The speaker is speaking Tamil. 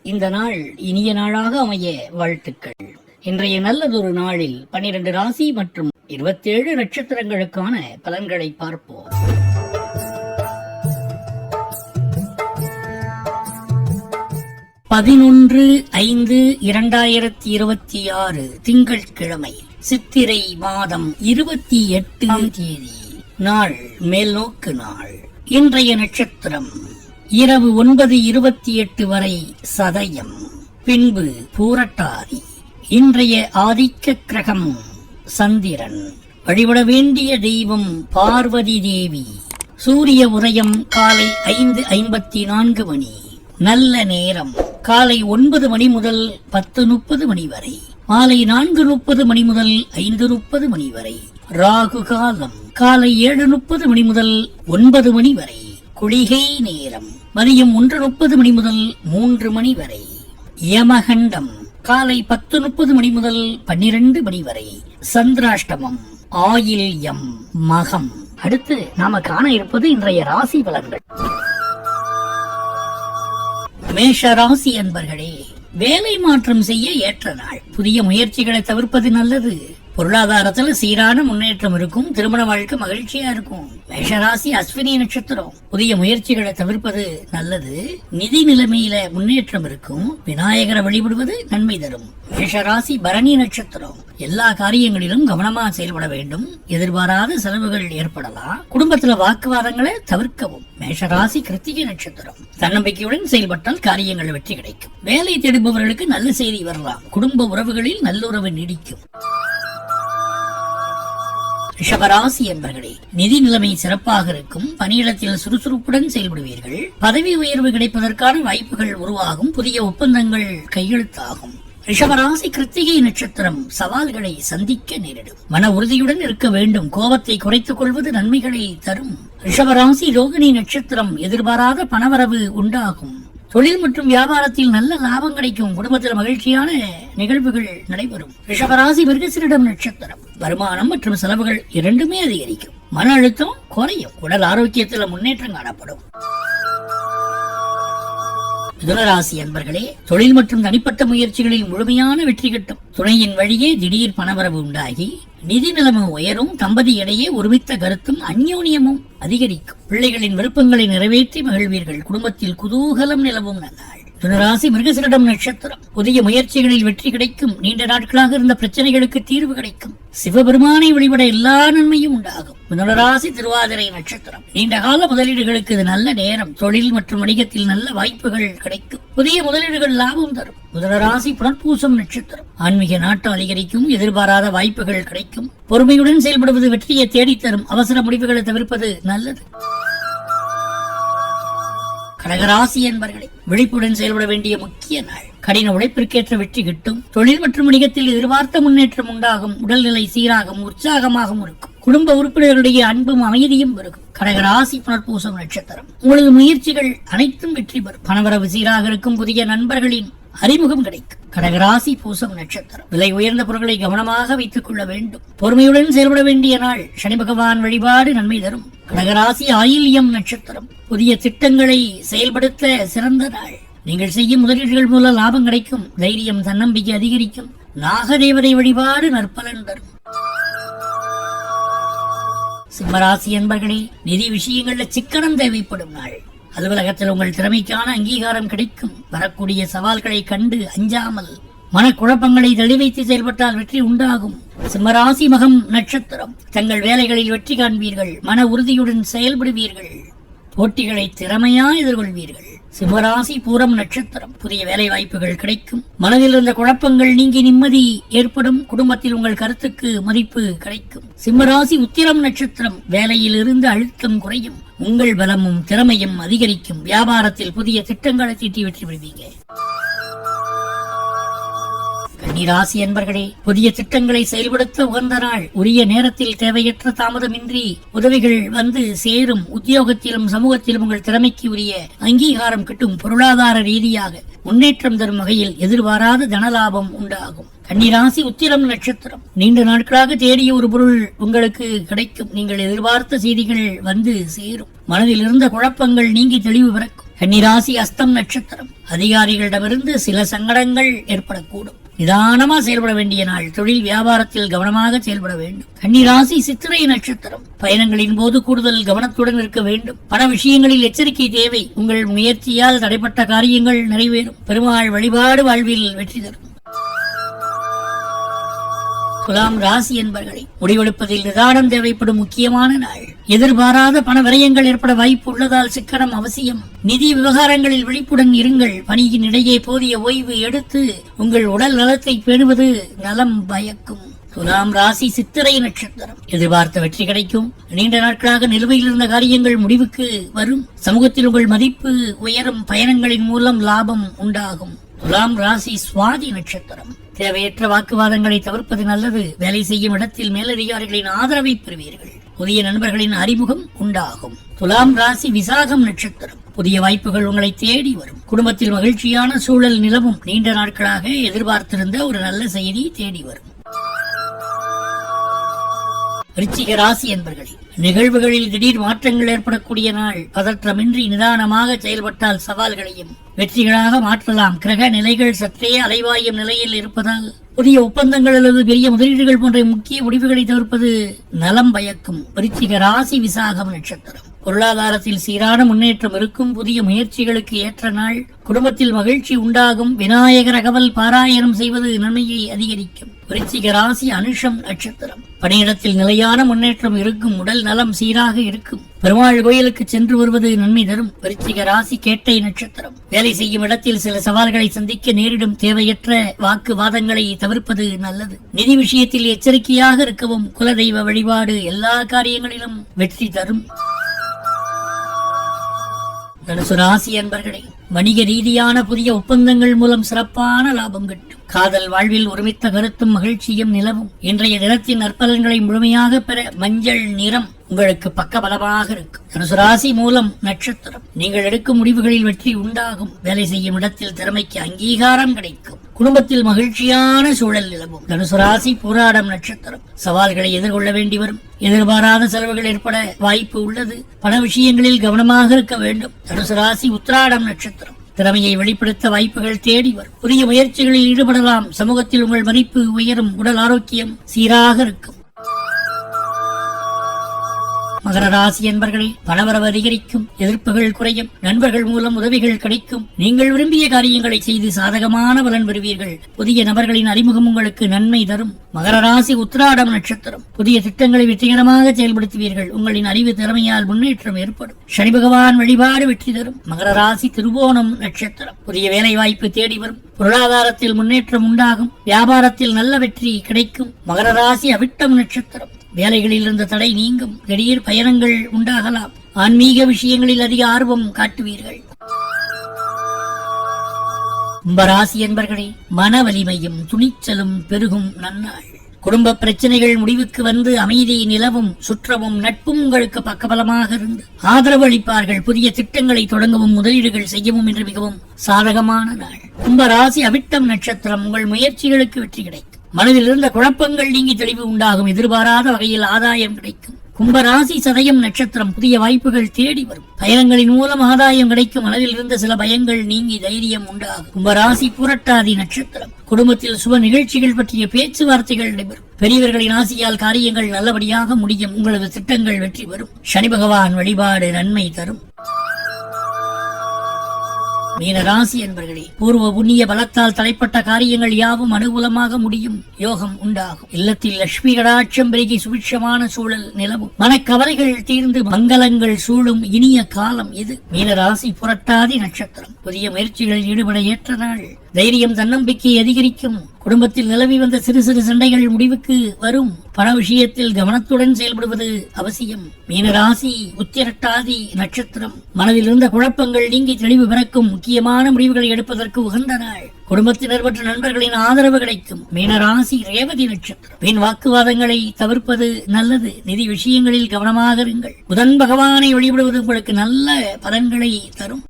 இந்த நாள் இனிய நாளாக அமைய வாழ்த்துக்கள். இன்றைய நல்லதொரு நாளில் 12 ராசி மற்றும் 27 நட்சத்திரங்களுக்கான பலன்களை பார்ப்போம். பதினொன்று 5/2026 திங்கட்கிழமை, சித்திரை மாதம் 28ஆம் தேதி. நாள் மேல்நோக்கு நாள். இன்றைய நட்சத்திரம் இரவு 9:28 வரை சதயம், பின்பு பூரட்டாதி. இன்றைய ஆதிக்க கிரகம் சந்திரன். வழிபட வேண்டிய தெய்வம் பார்வதி தேவி. சூரிய உதயம் காலை 5:54 மணி. நல்ல நேரம் காலை 9 மணி முதல் 10:30 மணி வரை. மாலை 4:30 மணி முதல் 5:30 மணி வரை. ராகு காலம் காலை 7:30 மணி முதல் 9 மணி வரை. குளிகை நேரம் மதியம் 1:30 மணி முதல் 3 மணி வரை. யமகண்டம் காலை 10:30 மணி முதல் 12 மணி வரை. சந்திராஷ்டமம் ஆயில்யம் மகம். அடுத்து நாம காண இருப்பது இன்றைய ராசி பலன்கள். மேஷ ராசி அன்பர்களே, வேலை மாற்றம் செய்ய ஏற்ற நாள். புதிய முயற்சிகளை தவிர்ப்பது நல்லது. பொருளாதாரத்துல சீரான முன்னேற்றம் இருக்கும். திருமண வாழ்க்கை மகிழ்ச்சியா இருக்கும். மேஷராசி அஸ்வினி நட்சத்திரம். புதிய முயற்சிகளை தவிர்ப்பது நல்லது. நிதி நிலைமையில முன்னேற்றம் இருக்கும். விநாயகரை வழிபடுவது நன்மை தரும். மேஷராசி பரணி நட்சத்திரம். எல்லா காரியங்களிலும் கவனமா செயல்பட வேண்டும். எதிர்பாராத செலவுகள் ஏற்படலாம். குடும்பத்துல வாக்குவாதங்களை தவிர்க்கவும். மேஷராசி கிருத்திகை நட்சத்திரம். தன்னம்பிக்கையுடன் செயல்பட்டால் காரியங்கள் வெற்றி கிடைக்கும். வேலை தேடுபவர்களுக்கு நல்ல செய்தி வரலாம். குடும்ப உறவுகளில் நல்லுறவு நீடிக்கும். ரிஷபராசி என்பர்களே, நிதி நிலைமை சிறப்பாக இருக்கும். பணியிடத்தில் சுறுசுறுப்புடன் செயல்படுவீர்கள். பதவி உயர்வு கிடைப்பதற்கான வாய்ப்புகள் உருவாகும். புதிய ஒப்பந்தங்கள் கையெழுத்தாகும். ரிஷபராசி கிருத்திகை நட்சத்திரம். சவால்களை சந்திக்க நேரிடும். மன உறுதியுடன் இருக்க வேண்டும். கோபத்தை குறைத்துக் கொள்வது நன்மைகளை தரும். ரிஷபராசி ரோகிணி நட்சத்திரம். எதிர்பாராத பணவரவு உண்டாகும். தொழில் மற்றும் வியாபாரத்தில் நல்ல லாபம் கிடைக்கும். குடும்பத்தில் மகிழ்ச்சியான நிகழ்வுகள் நடைபெறும். ரிஷபராசி மிருகசீரிடம் நட்சத்திரம். வருமானம் மற்றும் செலவுகள் இரண்டுமே அதிகரிக்கும். மன அழுத்தம் குறையும். உடல் ஆரோக்கியத்தில் முன்னேற்றம் காணப்படும். மிதுனராசி அன்பர்களே, தொழில் மற்றும் தனிப்பட்ட முயற்சிகளில் முழுமையான வெற்றி கிட்டும். துணையின் வழியே திடீர் பணவரவு உண்டாகி நிதி நிலைமை உயரும். தம்பதி இடையே ஒருமித்த கருத்தும் அந்யோன்யமும் அதிகரிக்கும். பிள்ளைகளின் விருப்பங்களை நிறைவேற்றி மகிழ்வீர்கள். குடும்பத்தில் குதூகலம் நிலவும் நன்னாள். மிதுனராசி மிருகசீரிடம் நட்சத்திரம். புதிய முயற்சிகளில் வெற்றி கிடைக்கும். நீண்ட நாட்களாக இருந்த பிரச்சனைகளுக்கு தீர்வு கிடைக்கும். சிவபெருமானை வழிபட எல்லா நன்மையும் உண்டாகும். மிதுனராசி திருவாதிரை நட்சத்திரம். நீண்ட கால முதலீடுகளுக்கு இது நல்ல நேரம். தொழில் மற்றும் வணிகத்தில் நல்ல வாய்ப்புகள் கிடைக்கும். புதிய முதலீடுகள் லாபம் தரும். மிதுனராசி புனர்பூசம் நட்சத்திரம். ஆன்மீக நாட்டம் அதிகரிக்கும். எதிர்பாராத வாய்ப்புகள் கிடைக்கும். பொறுமையுடன் செயல்படுவது வெற்றியை தேடித்தரும். அவசர முடிவுகளை தவிர்ப்பது நல்லது. கடகராசி என்பர்களே, விழிப்புடன் செயல்பட வேண்டிய முக்கிய நாள். கடின உழைப்பிற்கேற்ற வெற்றி கிட்டும். தொழில் மற்றும் வணிகத்தில் எதிர்பார்த்த முன்னேற்றம் உண்டாகும். உடல்நிலை சீராகவும் உற்சாகமாகவும் இருக்கும். குடும்ப உறுப்பினர்களுடைய அன்பும் அமைதியும் பெருகும். கடகராசி புனர்பூசம் நட்சத்திரம். உங்களது முயற்சிகள் அனைத்தும் வெற்றி பெறும். பணவரவு சீராக இருக்கும். புதிய நண்பர்களின் அறிமுகம் கிடைக்கும். கடகராசி பூசம் நட்சத்திரம். விலை உயர்ந்த பொருட்களை கவனமாக வைத்துக் கொள்ள வேண்டும். பொறுமையுடன் செயல்பட வேண்டிய நாள். சனி பகவான் வழிபாடு நன்மை தரும். கடகராசி ஆயில்யம் நட்சத்திரம். புதிய திட்டங்களை செயல்படுத்த சிறந்த நாள். நீங்கள் செய்யும் முதலீடுகள் மூலம் லாபம் கிடைக்கும். தைரியம் தன்னம்பிக்கை அதிகரிக்கும். நாகதேவதை வழிபாடு நற்பலன் தரும். சிம்மராசி என்பர்களே, நிதி விஷயங்கள்ல சிக்கனம் தேவைப்படும் நாள். அலுவலகத்தில் உங்கள் திறமைக்கான அங்கீகாரம் கிடைக்கும். வரக்கூடிய சவால்களை கண்டு அஞ்சாமல் மனக்குழப்பங்களை தெளிவைத்து செயல்பட்டால் வெற்றி உண்டாகும். சிம்மராசி மகம் நட்சத்திரம். தங்கள் வேலைகளில் வெற்றி காண்பீர்கள். மன உறுதியுடன் செயல்படுவீர்கள். போட்டிகளை திறமையா எதிர்கொள்வீர்கள். சிம்மராசி பூரம் நட்சத்திரம். புதிய வேலை வாய்ப்புகள் கிடைக்கும். மனதில் இருந்த குழப்பங்கள் நீங்கி நிம்மதி ஏற்படும். குடும்பத்தில் உங்கள் கருத்துக்கு மதிப்பு கிடைக்கும். சிம்மராசி உத்திரம் நட்சத்திரம். வேலையில் இருந்து அழுத்தம் குறையும். உங்கள் பலமும் திறமையும் அதிகரிக்கும். வியாபாரத்தில் புதிய திட்டங்களை தீட்டி வெற்றி பெறுவீங்க. கன்னிராசி என்பர்களே, புதிய திட்டங்களை செயல்படுத்த உகந்த நாள். உரிய நேரத்தில் தேவையற்ற தாமதமின்றி உதவிகள் வந்து சேரும். உத்தியோகத்திலும் சமூகத்திலும் உங்கள் திறமைக்கு உரிய அங்கீகாரம் கிட்டும். பொருளாதார ரீதியாக முன்னேற்றம் தரும் வகையில் எதிர்பாராத தனலாபம் உண்டாகும். கன்னிராசி உத்திரம் நட்சத்திரம். நீண்ட நாட்களாக தேடிய ஒரு பொருள் உங்களுக்கு கிடைக்கும். நீங்கள் எதிர்பார்த்த செய்திகள் வந்து சேரும். மனதில் இருந்த குழப்பங்கள் நீங்கி தெளிவு பிறக்கும். கன்னிராசி அஸ்தம் நட்சத்திரம். அதிகாரிகளிடமிருந்து சில சங்கடங்கள் ஏற்படக்கூடும். நிதானமா செயல்பட வேண்டிய நாள். தொழில் வியாபாரத்தில் கவனமாக செயல்பட வேண்டும். கன்னிராசி சித்திரை நட்சத்திரம். பயணங்களின் போது கூடுதல் கவனத்துடன் இருக்க வேண்டும். பண விஷயங்களில் எச்சரிக்கை தேவை. உங்கள் முயற்சியால் தடைப்பட்ட காரியங்கள் நிறைவேறும். பெருமாள் வழிபாடு வாழ்வில் வெற்றி தரும். துலாம் ராசி என்பர்களை முடிவெடுப்பதில் நிதானம் தேவைப்படும் முக்கியமான நாள். எதிர்பாராத பண விரயங்கள் ஏற்பட வாய்ப்பு உள்ளதால் சிக்கனம் அவசியம். நிதி விவகாரங்களில் விழிப்புடன் இருங்கள். பணியின் இடையே போதிய ஓய்வு எடுத்து உங்கள் உடல் நலத்தை பேணுவது நலம் பயக்கும். துலாம் ராசி சித்திரை நட்சத்திரம். எதிர்பார்த்த வெற்றி கிடைக்கும். நீண்ட நாட்களாக நிலுவையில் இருந்த காரியங்கள் முடிவுக்கு வரும். சமூகத்தில் உங்கள் மதிப்பு உயரும். பயணங்களின் மூலம் லாபம் உண்டாகும். துலாம் ராசி சுவாதி நட்சத்திரம். தேவையற்ற வாக்குவாதங்களை தவிர்ப்பது நல்லது. வேலை செய்யும் இடத்தில் மேலதிகாரிகளின் ஆதரவை பெறுவீர்கள். புதிய நண்பர்களின் அறிமுகம் உண்டாகும். துலாம் ராசி விசாகம் நட்சத்திரம். புதிய வாய்ப்புகள் உங்களை தேடி வரும். குடும்பத்தில் மகிழ்ச்சியான சூழல் நிலவும். நீண்ட நாட்களாக எதிர்பார்த்திருந்த ஒரு நல்ல செய்தி தேடி வரும். விருச்சிக ராசி என்பர்களே, நிகழ்வுகளில் திடீர் மாற்றங்கள் ஏற்படக்கூடிய நாள். பதற்றமின்றி நிதானமாக செயல்பட்டால் சவால்களையும் வெற்றிகளாக மாற்றலாம். கிரக நிலைகள் சற்றே அலைவாயும் நிலையில் இருப்பதால் புதிய ஒப்பந்தங்கள் அல்லது பெரிய முதலீடுகள் போன்ற முக்கிய முடிவுகளை தவிர்ப்பது நலம் பயக்கும். விருச்சிக ராசி விசாகம் நட்சத்திரம். பொருளாதாரத்தில் சீரான முன்னேற்றம் இருக்கும். புதிய முயற்சிகளுக்கு ஏற்ற நாள். குடும்பத்தில் மகிழ்ச்சி உண்டாகும். விநாயகர் அகவல் பாராயணம் செய்வது நன்மையை அதிகரிக்கும். விருச்சிக ராசி அனுஷம் நட்சத்திரம். பணியிடத்தில் நிலையான முன்னேற்றம் இருக்கும். உடல் நலம் சீராக இருக்கும். பெருமாள் கோயிலுக்கு சென்று வருவது நன்மை தரும். விருச்சிக ராசி கேட்டை நட்சத்திரம். வேலை செய்யும் இடத்தில் சில சவால்களை சந்திக்க நேரிடும். தேவையற்ற வாக்குவாதங்களை தவிர்ப்பது நல்லது. நிதி விஷயத்தில் எச்சரிக்கையாக இருக்கவும். குலதெய்வ வழிபாடு எல்லா காரியங்களிலும் வெற்றி தரும். தனுசு ராசி அன்பர்களே, வணிக ரீதியான புதிய ஒப்பந்தங்கள் மூலம் சிறப்பான லாபம் கிட்டும். காதல் வாழ்வில் ஒருமித்த கருத்தும் மகிழ்ச்சியும் நிலவும். இன்றைய தினத்தின் நற்பலன்களை முழுமையாக பெற மஞ்சள் நிறம் உங்களுக்கு பக்கபலமாக இருக்கும். தனுசு ராசி மூலம் நட்சத்திரம். நீங்கள் எடுக்கும் முடிவுகளில் வெற்றி உண்டாகும். வேலை செய்யும் இடத்தில் திறமைக்கு அங்கீகாரம் கிடைக்கும். குடும்பத்தில் மகிழ்ச்சியான சூழல் நிலவும். தனுசு ராசி போராடம் நட்சத்திரம். சவால்களை எதிர்கொள்ள வேண்டி வரும். எதிர்பாராத செலவுகள் ஏற்பட வாய்ப்பு உள்ளது. பண விஷயங்களில் கவனமாக இருக்க வேண்டும். தனுசு ராசி உத்திராடம் நட்சத்திரம். திறமையை வெளிப்படுத்த வாய்ப்புகள் தேடி வரும். புதிய முயற்சிகளில் ஈடுபடலாம். சமூகத்தில் உங்கள் மதிப்பு உயரும். உடல் ஆரோக்கியம் சீராக இருக்கும். மகர ராசி என்பர்களே, பணவரவு அதிகரிக்கும். எதிர்ப்புகள் குறையும். நண்பர்கள் மூலம் உதவிகள் கிடைக்கும். நீங்கள் விரும்பிய காரியங்களை செய்து சாதகமான பலன் பெறுவீர்கள். புதிய நபர்களின் அறிமுகம் உங்களுக்கு நன்மை தரும். மகர ராசி உத்திராடம் நட்சத்திரம். புதிய திட்டங்களை வெற்றிகரமாக செயல்படுத்துவீர்கள். உங்களின் அறிவு திறமையால் முன்னேற்றம் ஏற்படும். சனி பகவான் வழிபாடு வெற்றி தரும். மகர ராசி திருவோணம் நட்சத்திரம். புதிய வேலை வாய்ப்பு தேடி வரும். பொருளாதாரத்தில் முன்னேற்றம் உண்டாகும். வியாபாரத்தில் நல்ல வெற்றி கிடைக்கும். மகர ராசி அவிட்டம் நட்சத்திரம். வேலைகளில் இருந்த தடை நீங்கும். திடீர் பயணங்கள் உண்டாகலாம். ஆன்மீக விஷயங்களில் அதிக ஆர்வம் காட்டுவீர்கள். கும்பராசி என்பர்களே, மன வலிமையும் துணிச்சலும் பெருகும் நன்னாள். குடும்ப பிரச்சனைகள் முடிவுக்கு வந்து அமைதி நிலவும். சுற்றமும் நட்பும் உங்களுக்கு பக்கபலமாக இருந்து ஆதரவு அளிப்பார்கள். புதிய திட்டங்களை தொடங்கவும் முதலீடுகள் செய்யவும் என்று மிகவும் சாதகமான நாள். கும்பராசி அவிட்டம் நட்சத்திரம். உங்கள் முயற்சிகளுக்கு வெற்றி கிடைக்கும். மனதில் இருந்த குழப்பங்கள் நீங்கி தெளிவு உண்டாகும். எதிர்பாராத வகையில் ஆதாயம் கிடைக்கும். கும்பராசி சதயம் நட்சத்திரம். புதிய வாய்ப்புகள் தேடி வரும். பயணங்களின் மூலம் ஆதாயம் கிடைக்கும். மனதில் இருந்த சில பயங்கள் நீங்கி தைரியம் உண்டாகும். கும்பராசி புரட்டாதி நட்சத்திரம். குடும்பத்தில் சுப நிகழ்ச்சிகள் பற்றிய பேச்சுவார்த்தைகள் நடைபெறும். பெரியவர்களின் ஆசையால் காரியங்கள் நல்லபடியாக முடியும். உங்களது திட்டங்கள் வெற்றி பெறும். சனி பகவான் வழிபாடு நன்மை தரும். மீனராசி என்பர்களே, பூர்வ புண்ணிய பலத்தால் தலைப்பட்ட காரியங்கள் யாவும் அனுகூலமாக முடியும். யோகம் உண்டாகும். இல்லத்தில் லட்சுமி கடாட்சம் பெருகி சுபிட்சமான சூழல் நிலவும். மனக்கவலைகள் தீர்ந்து மங்களங்கள் சூழும் இனிய காலம் இது. மீனராசி புரட்டாதி நட்சத்திரம். புதிய முயற்சிகளில் ஈடுபட ஏற்ற நாள். தைரியம் தன்னம்பிக்கை அதிகரிக்கும். குடும்பத்தில் நிலவி வந்த சிறு சிறு சண்டைகள் முடிவுக்கு வரும். பண விஷயத்தில் கவனத்துடன் செயல்படுவது அவசியம். மீனராசி உத்திரட்டாதி நட்சத்திரம். மனதில் இருந்த குழப்பங்கள் நீங்கி தெளிவு பிறக்கும். முக்கியமான முடிவுகளை எடுப்பதற்கு உகந்த நாள். குடும்பத்தினர் மற்றும் நண்பர்களின் ஆதரவு கிடைக்கும். மீனராசி ரேவதி நட்சத்திரம். வீண் வாக்குவாதங்களை தவிர்ப்பது நல்லது. நிதி விஷயங்களில் கவனமாக இருங்கள். புதன் பகவானை வழிபடுவது உங்களுக்கு நல்ல பலன்களை தரும்.